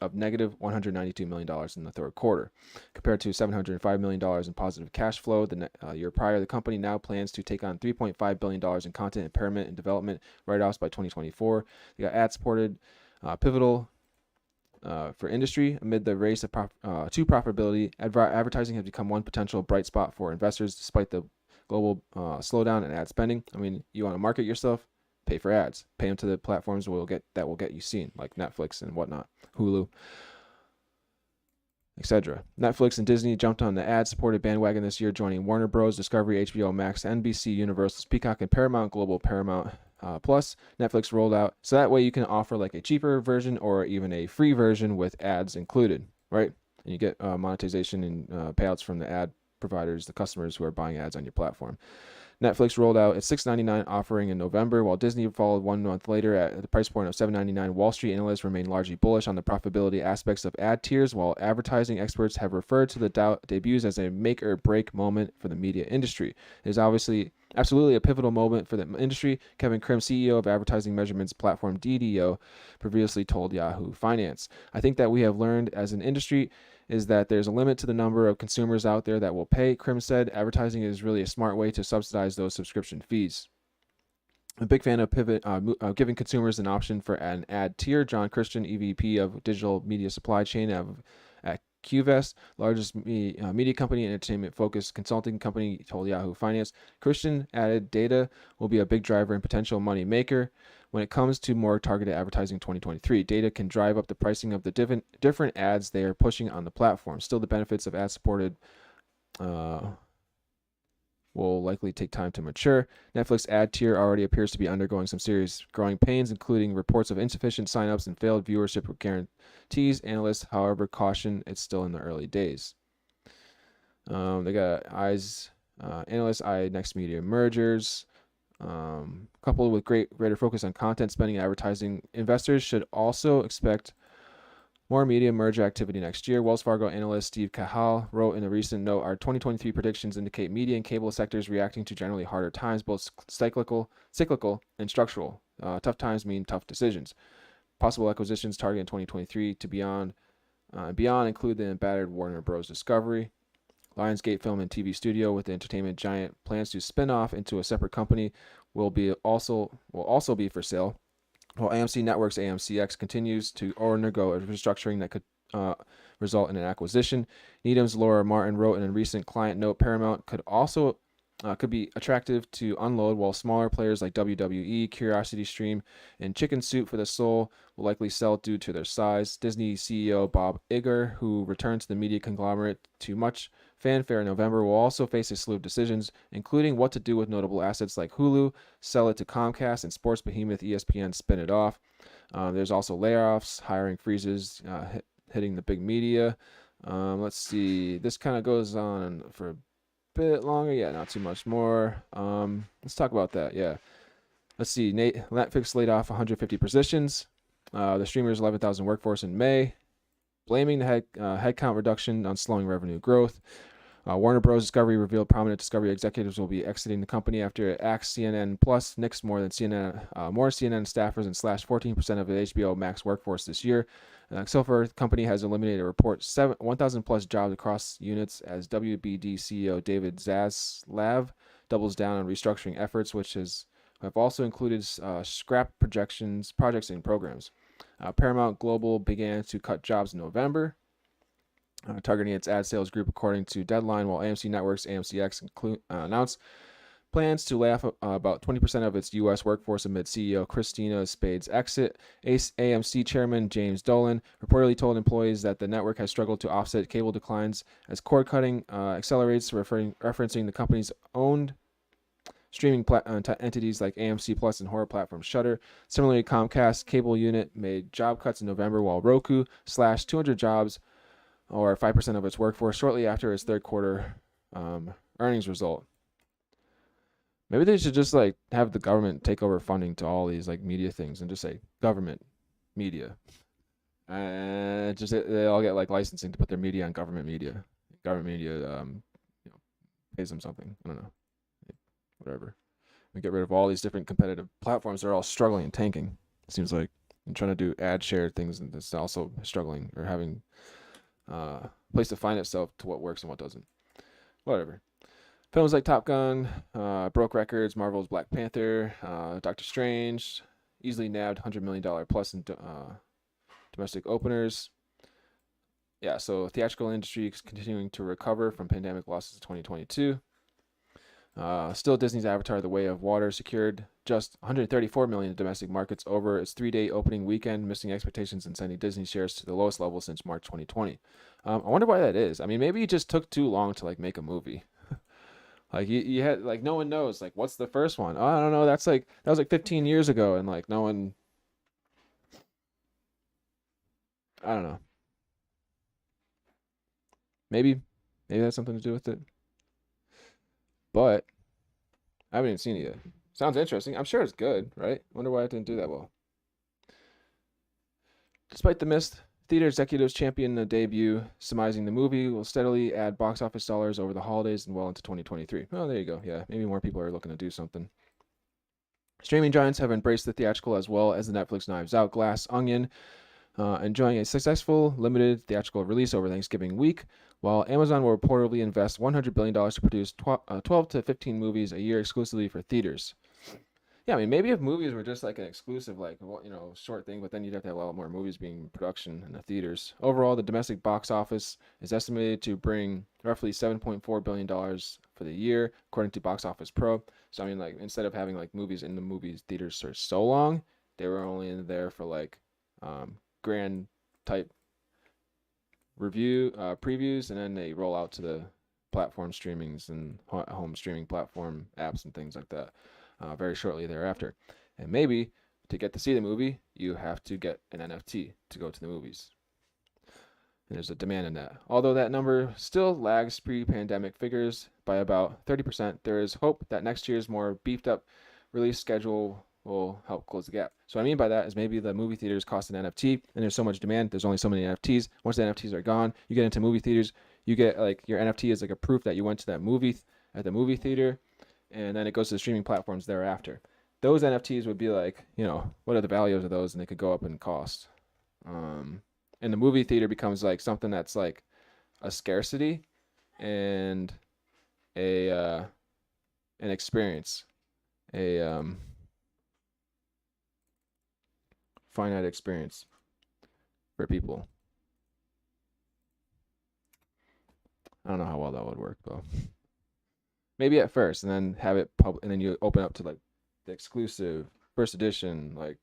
of negative $192 million in the third quarter. Compared to $705 million in positive cash flow the year prior, the company now plans to take on $3.5 billion in content impairment and development write-offs by 2024. They got ad-supported, pivotal for industry. Amid the race to profitability, advertising has become one potential bright spot for investors despite the global slowdown in ad spending. I mean, you want to market yourself, pay for ads. Pay them to the platforms that will get you seen, like Netflix and whatnot, Hulu, etc. Netflix and Disney jumped on the ad-supported bandwagon this year, joining Warner Bros., Discovery, HBO Max, NBC, Universal, Peacock, and Paramount Global Paramount Plus. Netflix rolled out, so that way you can offer like a cheaper version or even a free version with ads included, right? and you get monetization and payouts from the ad providers, the customers who are buying ads on your platform. Netflix rolled out its $6.99 offering in November, while Disney followed 1 month later at the price point of $7.99. Wall Street analysts remain largely bullish on the profitability aspects of ad tiers, while advertising experts have referred to the debuts as a make or break moment for the media industry. It is absolutely a pivotal moment for the industry, Kevin Krim, CEO of advertising measurements platform DDO, previously told Yahoo Finance. I think that we have learned as an industry is that there's a limit to the number of consumers out there that will pay. Krim said advertising is really a smart way to subsidize those subscription fees. I'm a big fan of giving consumers an option for an ad tier. John Christian, EVP of Digital Media Supply Chain at QVest, largest media company and entertainment-focused consulting company, told Yahoo Finance. Christian added data will be a big driver and potential money maker. When it comes to more targeted advertising in 2023, data can drive up the pricing of the different ads they are pushing on the platform. Still, the benefits of ad-supported will likely take time to mature. Netflix ad tier already appears to be undergoing some serious growing pains, including reports of insufficient signups and failed viewership guarantees. Analysts, however, caution it's still in the early days. They got analysts eye next media mergers. Coupled with greater focus on content spending and advertising, investors should also expect more media merger activity next year. Wells Fargo analyst Steve Cahall wrote in a recent note, our 2023 predictions indicate media and cable sectors reacting to generally harder times, both cyclical and structural. Tough times mean tough decisions. Possible acquisitions targeted in 2023 to beyond include the embattled Warner Bros. Discovery. Lionsgate Film and TV Studio, with the entertainment giant plans to spin off into a separate company, will also be for sale. While AMC Networks AMCX continues to undergo a restructuring that could result in an acquisition. Needham's Laura Martin wrote in a recent client note, Paramount could be attractive to unload, while smaller players like WWE, Curiosity Stream, and Chicken Soup for the Soul will likely sell due to their size. Disney CEO Bob Iger, who returned to the media conglomerate to much fanfare in November, will also face a slew of decisions, including what to do with notable assets like Hulu, sell it to Comcast, and sports behemoth ESPN spin it off. There's also layoffs, hiring freezes hitting the big media. Let's see. This kind of goes on for a bit longer. Yeah, not too much more. Let's talk about that. Yeah. Let's see. Netflix laid off 150 positions. The streamer's 11,000 workforce in May, blaming the headcount reduction on slowing revenue growth. Warner Bros. Discovery revealed prominent Discovery executives will be exiting the company after it axed CNN Plus, nixed more CNN staffers, and slashed 14% of the HBO Max workforce this year. So far, the company has eliminated a report 1,000 plus jobs across units as WBD CEO David Zaslav doubles down on restructuring efforts, which have also included scrap projects and programs. Paramount Global began to cut jobs in November, targeting its ad sales group according to Deadline, while AMC Networks AMCX announced plans to lay off about 20% of its U.S. workforce amid CEO Christina Spade's exit. AMC chairman James Dolan reportedly told employees that the network has struggled to offset cable declines as cord cutting accelerates, referencing the company's owned streaming entities like AMC Plus and horror platform Shudder. Similarly, Comcast cable unit made job cuts in November, while Roku slashed 200 jobs, or 5% of its workforce, shortly after its third quarter earnings result. Maybe they should just like have the government take over funding to all these like media things and just say government media, and just they all get like licensing to put their media on government media. Government media, pays them something. I don't know, whatever. We get rid of all these different competitive platforms. They're all struggling and tanking. It seems like and trying to do ad share things, and it's also struggling or having place to find itself to what works and what doesn't. Whatever. Films like Top Gun broke records. Marvel's Black Panther, Doctor Strange easily nabbed $100 million plus in domestic openers. Yeah, so theatrical industry is continuing to recover from pandemic losses of 2022. Still, Disney's Avatar: The Way of Water secured just $134 million in domestic markets over its 3-day opening weekend, missing expectations and sending Disney shares to the lowest level since March 2020. I wonder why that is. I mean, maybe it just took too long to like make a movie. Like you had like no one knows like what's the first one. Oh, I don't know. That was like 15 years ago, and like no one. I don't know. Maybe that's something to do with it. But I haven't even seen it yet. Sounds interesting. I'm sure it's good, right? Wonder why it didn't do that well. Despite the missed, theater executives champion the debut, surmising the movie will steadily add box office dollars over the holidays and well into 2023. Oh, there you go. Yeah, maybe more people are looking to do something. Streaming giants have embraced the theatrical as well as the Netflix Knives Out, Glass Onion, enjoying a successful limited theatrical release over Thanksgiving week, while Amazon will reportedly invest $100 billion to produce 12 to 15 movies a year exclusively for theaters. Yeah, I mean, maybe if movies were just like an exclusive, like, short thing, but then you'd have to have a lot more movies being in production in the theaters. Overall, the domestic box office is estimated to bring roughly $7.4 billion for the year, according to Box Office Pro. So, I mean, like, instead of having like movies in the movies theaters for so long, they were only in there for like grand type review previews, and then they roll out to the platform streamings and home streaming platform apps and things like that very shortly thereafter. And maybe to get to see the movie, you have to get an NFT to go to the movies. And there's a demand in that. Although that number still lags pre-pandemic figures by about 30%, there is hope that next year's more beefed up release schedule will help close the gap. So what I mean by that is maybe the movie theaters cost an NFT and there's so much demand, there's only so many NFTs. Once the NFTs are gone, you get into movie theaters, you get like your NFT is like a proof that you went to that movie at the movie theater, and then it goes to the streaming platforms thereafter. Those NFTs would be like, what are the values of those, and they could go up in cost. And the movie theater becomes like something that's like a scarcity and an experience, a finite experience for people. I don't know how well that would work though. Maybe at first, and then have it and then you open up to like the exclusive first edition, like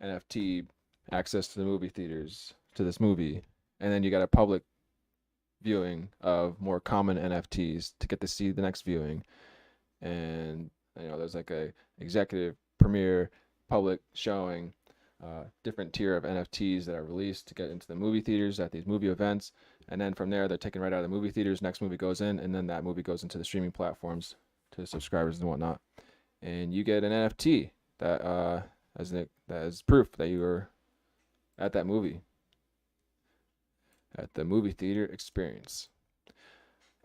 NFT access to the movie theaters to this movie, and then you got a public viewing of more common NFTs to get to see the next viewing, and there's like a executive premiere public showing, different tier of NFTs that are released to get into the movie theaters at these movie events, and then from there they're taken right out of the movie theaters. Next movie goes in, and then that movie goes into the streaming platforms to subscribers and whatnot, and you get an NFT that as proof that you were at that movie, at the movie theater experience.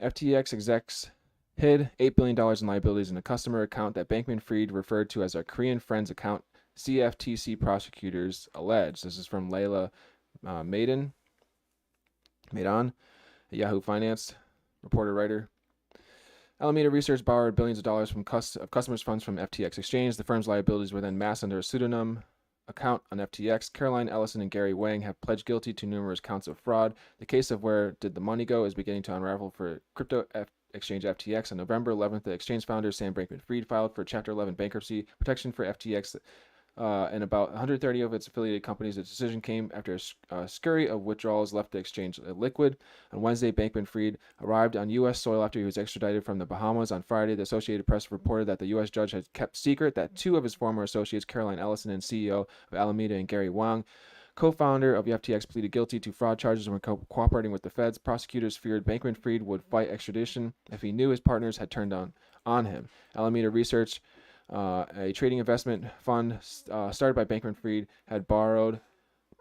FTX execs hid $8 billion in liabilities in a customer account that Bankman-Fried referred to as our Korean friends account, CFTC prosecutors allege. This is from Layla Maidan, a Yahoo Finance reporter writer. Alameda Research borrowed billions of dollars from customers' funds from FTX Exchange. The firm's liabilities were then masked under a pseudonym account on FTX. Caroline Ellison and Gary Wang have pledged guilty to numerous counts of fraud. The case of where did the money go is beginning to unravel for crypto exchange FTX. On November 11th, the exchange founder Sam Bankman-Fried filed for Chapter 11 bankruptcy protection for FTX and about 130 of its affiliated companies. The decision came after a scurry of withdrawals left the exchange liquid. On Wednesday, Bankman-Fried arrived on U.S. soil after he was extradited from the Bahamas. On Friday, the Associated Press reported that the U.S. judge had kept secret that two of his former associates, Caroline Ellison and CEO of Alameda and Gary Wang, co-founder of the FTX, pleaded guilty to fraud charges and were cooperating with the feds. Prosecutors feared Bankman-Fried would fight extradition if he knew his partners had turned on him. Alameda Research, a trading investment fund started by Bankman-Fried, had borrowed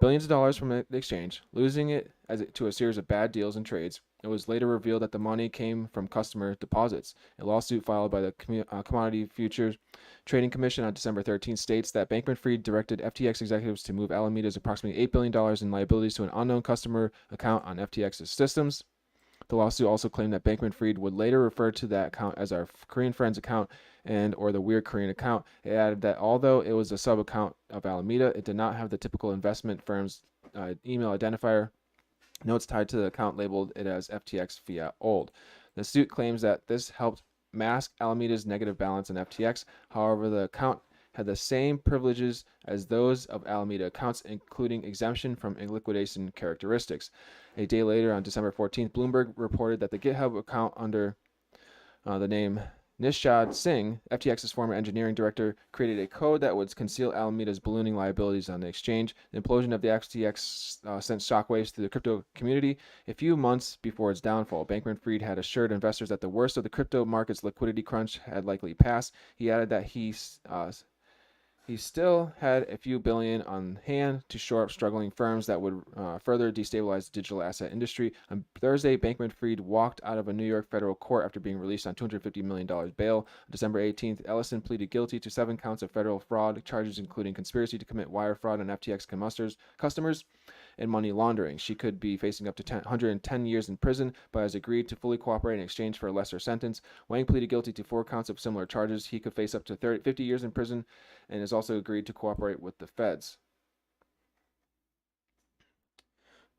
billions of dollars from the exchange, losing it to a series of bad deals and trades. It was later revealed that the money came from customer deposits. A lawsuit filed by the Commodity Futures Trading Commission on December 13th states that Bankman-Fried directed FTX executives to move Alameda's approximately $8 billion in liabilities to an unknown customer account on FTX's systems. The lawsuit also claimed that Bankman-Fried would later refer to that account as our Korean friends account or the Weird Korean account. It added that although it was a sub-account of Alameda, it did not have the typical investment firm's email identifier. Notes tied to the account labeled it as FTX Fiat Old. The suit claims that this helped mask Alameda's negative balance in FTX. However, the account had the same privileges as those of Alameda accounts, including exemption from liquidation characteristics. A day later, on December 14th, Bloomberg reported that the GitHub account under the name Nishad Singh, FTX's former engineering director, created a code that would conceal Alameda's ballooning liabilities on the exchange. The implosion of the FTX sent shockwaves through the crypto community. A few months before its downfall, Bankman-Fried had assured investors that the worst of the crypto market's liquidity crunch had likely passed. He added that he still had a few billion on hand to shore up struggling firms that would further destabilize the digital asset industry. On Thursday, Bankman-Fried walked out of a New York federal court after being released on $250 million bail. On December 18th, Ellison pleaded guilty to 7 counts of federal fraud charges, including conspiracy to commit wire fraud on FTX customers and money laundering. She could be facing up to 110 years in prison, but has agreed to fully cooperate in exchange for a lesser sentence. Wang pleaded guilty to 4 counts of similar charges. He could face up to 50 years in prison and has also agreed to cooperate with the feds.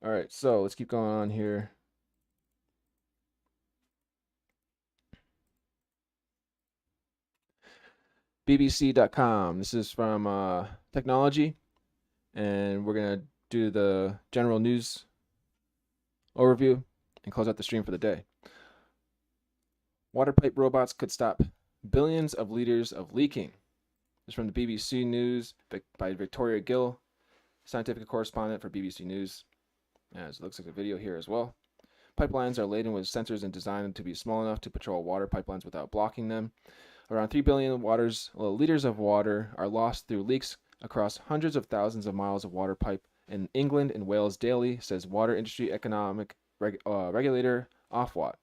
All right, so let's keep going on here. BBC.com. This is from technology, and we're going to do the general news overview and close out the stream for the day. Water pipe robots could stop billions of liters of leaking. This is from the BBC News by Victoria Gill, scientific correspondent for BBC News. As it looks like a video here as well. Pipelines are laden with sensors and designed to be small enough to patrol water pipelines without blocking them. Around 3 billion liters of water are lost through leaks across hundreds of thousands of miles of water pipe in England and Wales daily, says water industry economic regulator Ofwat.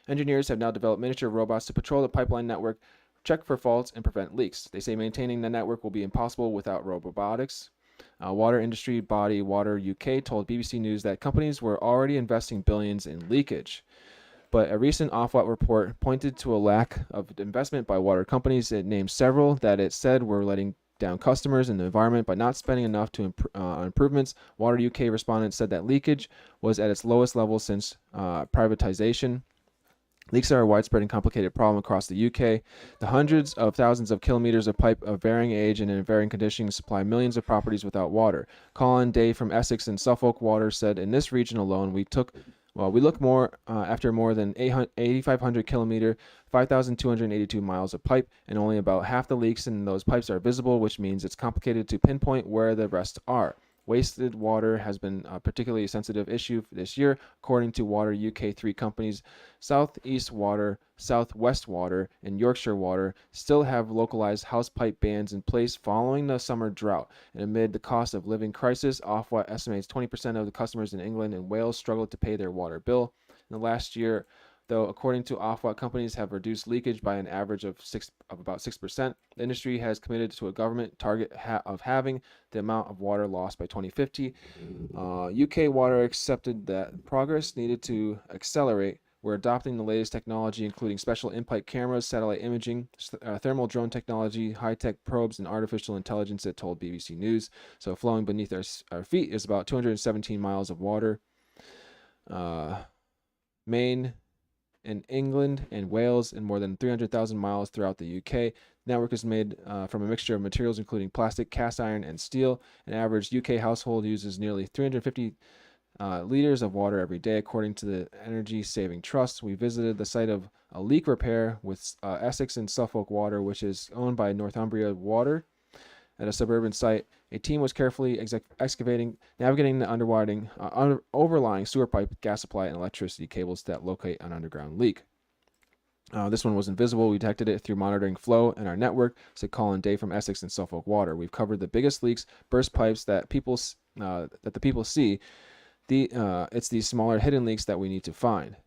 Engineers have now developed miniature robots to patrol the pipeline network, check for faults, and prevent leaks. They say maintaining the network will be impossible without robotics. Water industry body Water UK told BBC News that companies were already investing billions in leakage. But a recent Ofwat report pointed to a lack of investment by water companies. It named several that it said were letting down customers and the environment by not spending enough to on improvements. Water UK respondents said that leakage was at its lowest level since privatization. Leaks are a widespread and complicated problem across the UK. The hundreds of thousands of kilometers of pipe of varying age and in varying conditions supply millions of properties without water. Colin Day from Essex and Suffolk Water said, in this region alone, we look more after more than 8,500 kilometer, 5,282 miles of pipe, and only about half the leaks in those pipes are visible, which means it's complicated to pinpoint where the rest are. Wasted water has been a particularly sensitive issue this year, according to Water UK. 3 companies, South East Water, South West Water, and Yorkshire Water, still have localized house pipe bans in place following the summer drought. And amid the cost of living crisis, Ofwat estimates 20% of the customers in England and Wales struggled to pay their water bill. In the last year, though, according to Ofwat, companies have reduced leakage by an average of about 6%. The industry has committed to a government target of having the amount of water lost by 2050. UK Water accepted that progress needed to accelerate. We're adopting the latest technology, including special in-pipe cameras, satellite imaging, thermal drone technology, high-tech probes, and artificial intelligence, it told BBC News. So flowing beneath our feet is about 217 miles of water. Maine in England and Wales, and more than 300,000 miles throughout the UK. The network is made from a mixture of materials including plastic, cast iron, and steel. An average UK household uses nearly 350 liters of water every day, according to the Energy Saving Trust. We visited the site of a leak repair with Essex and Suffolk Water, which is owned by Northumbria Water, at a suburban site. A team was carefully excavating, navigating the overlying sewer pipe, gas supply, and electricity cables that locate an underground leak. This one was invisible. We detected it through monitoring flow in our network, said Colin Day from Essex and Suffolk Water. We've covered the biggest leaks, burst pipes that the people see. It's these smaller hidden leaks that we need to find.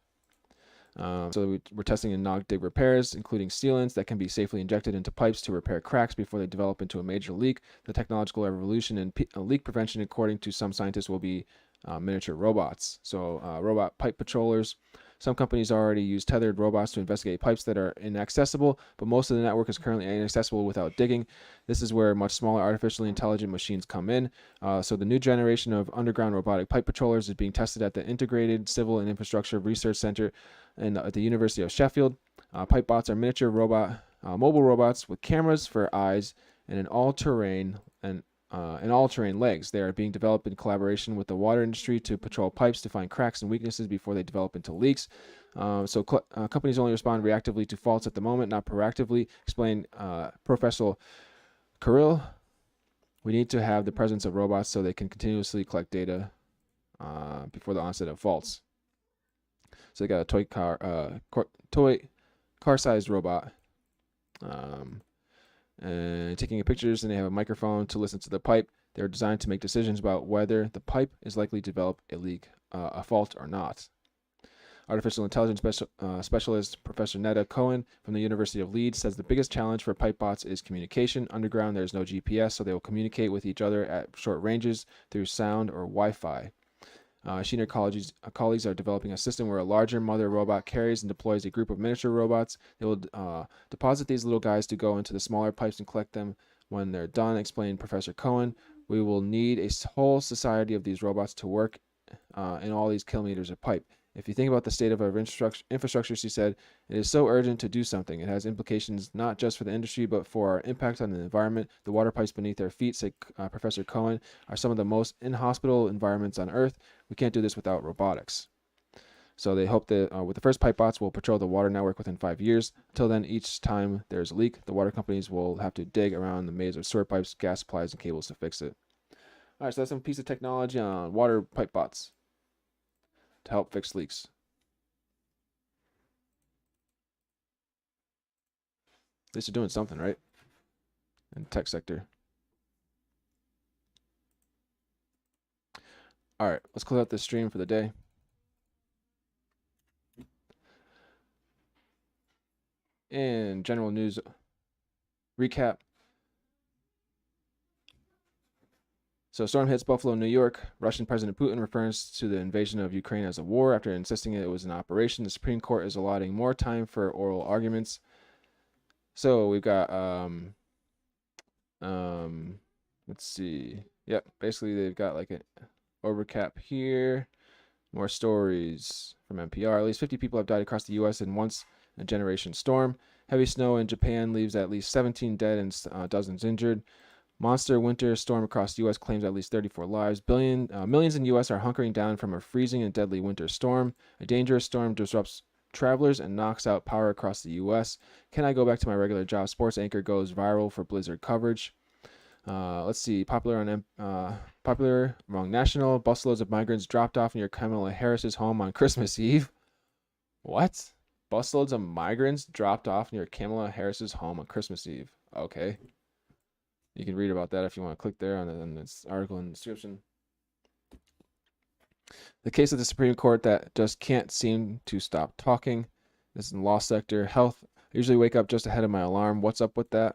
So we're testing in dig repairs, including sealants that can be safely injected into pipes to repair cracks before they develop into a major leak. The technological evolution in leak prevention, according to some scientists, will be miniature robots. So robot pipe patrollers. Some companies already use tethered robots to investigate pipes that are inaccessible, but most of the network is currently inaccessible without digging. This is where much smaller artificially intelligent machines come in. So the new generation of underground robotic pipe patrollers is being tested at the Integrated Civil and Infrastructure Research Center at the University of Sheffield. Pipe bots are miniature mobile robots with cameras for eyes and an all-terrain and and all-terrain legs. They are being developed in collaboration with the water industry to patrol pipes to find cracks and weaknesses before they develop into leaks. Companies only respond reactively to faults at the moment, not proactively, explained Professor Kirill. We need to have the presence of robots so they can continuously collect data before the onset of faults. So they got a toy car-sized robot, and taking pictures, and they have a microphone to listen to the pipe. They're designed to make decisions about whether the pipe is likely to develop a leak, a fault or not. Artificial intelligence specialist Professor Neda Cohen from the University of Leeds says the biggest challenge for pipe bots is communication. Underground, there's no GPS, so they will communicate with each other at short ranges through sound or Wi-Fi. She and her colleagues are developing a system where a larger mother robot carries and deploys a group of miniature robots. They will deposit these little guys to go into the smaller pipes and collect them when they're done, explained Professor Cohen. We will need a whole society of these robots to work in all these kilometers of pipe. If you think about the state of our infrastructure, she said, it is so urgent to do something. It has implications not just for the industry, but for our impact on the environment. The water pipes beneath our feet, said Professor Cohen, are some of the most inhospitable environments on Earth. We can't do this without robotics. So they hope that with the first pipe bots, will patrol the water network within 5 years. Until then, each time there's a leak, the water companies will have to dig around the maze of sewer pipes, gas supplies, and cables to fix it. All right, so that's some piece of technology on water pipe bots to help fix leaks. At least they're doing something, right? In the tech sector. All right, let's close out this stream for the day. And general news recap. So storm hits Buffalo, New York. Russian President Putin refers to the invasion of Ukraine as a war after insisting it was an operation. The Supreme Court is allotting more time for oral arguments. So we've got, let's see. Yep, basically they've got like an overcap here. More stories from NPR. At least 50 people have died across the U.S. in once in a generation storm. Heavy snow in Japan leaves at least 17 dead and dozens injured. Monster winter storm across the U.S. claims at least 34 lives. Millions in the U.S. are hunkering down from a freezing and deadly winter storm. A dangerous storm disrupts travelers and knocks out power across the U.S. Can I go back to my regular job? Sports anchor goes viral for blizzard coverage. Let's see. Popular among national. Busloads of migrants dropped off near Kamala Harris's home on Christmas Eve. What? Busloads of migrants dropped off near Kamala Harris's home on Christmas Eve. Okay. You can read about that if you want to click there on this article in the description. The case of the Supreme Court that just can't seem to stop talking. This is in the law sector. Health. I usually wake up just ahead of my alarm. What's up with that?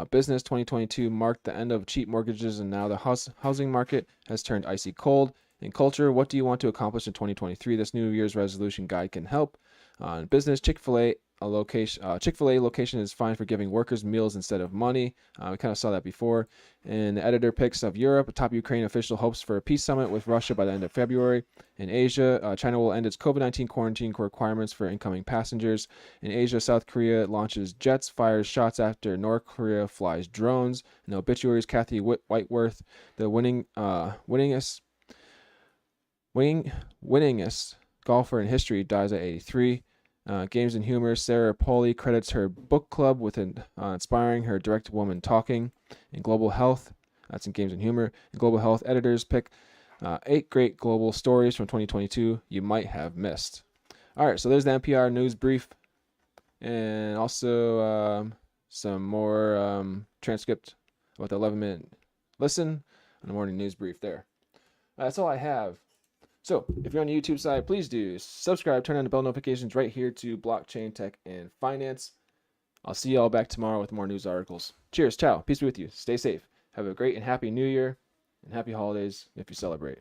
Business 2022 marked the end of cheap mortgages, and now the housing market has turned icy cold. In culture, what do you want to accomplish in 2023? This New Year's resolution guide can help. In business, Chick-fil-A location is fined for giving workers meals instead of money. We kind of saw that before. In the editor picks of Europe, a top Ukraine official hopes for a peace summit with Russia by the end of February. In Asia, China will end its COVID-19 quarantine requirements for incoming passengers. In Asia, South Korea launches jets, fires shots after North Korea flies drones. In the obituaries, Kathy Whiteworth, the winningest golfer in history, dies at 83. Games and humor, Sarah Polley credits her book club with inspiring her direct woman talking. In global health, that's in games and humor. In global health, editors pick 8 great global stories from 2022 you might have missed. All right, so there's the NPR news brief, and also some more transcript about the 11-minute listen on the morning news brief there. That's all I have. So if you're on the YouTube side, please do subscribe, turn on the bell notifications right here to Blockchain, Tech, and Finance. I'll see you all back tomorrow with more news articles. Cheers, ciao, peace be with you, stay safe, have a great and happy New Year, and happy holidays if you celebrate.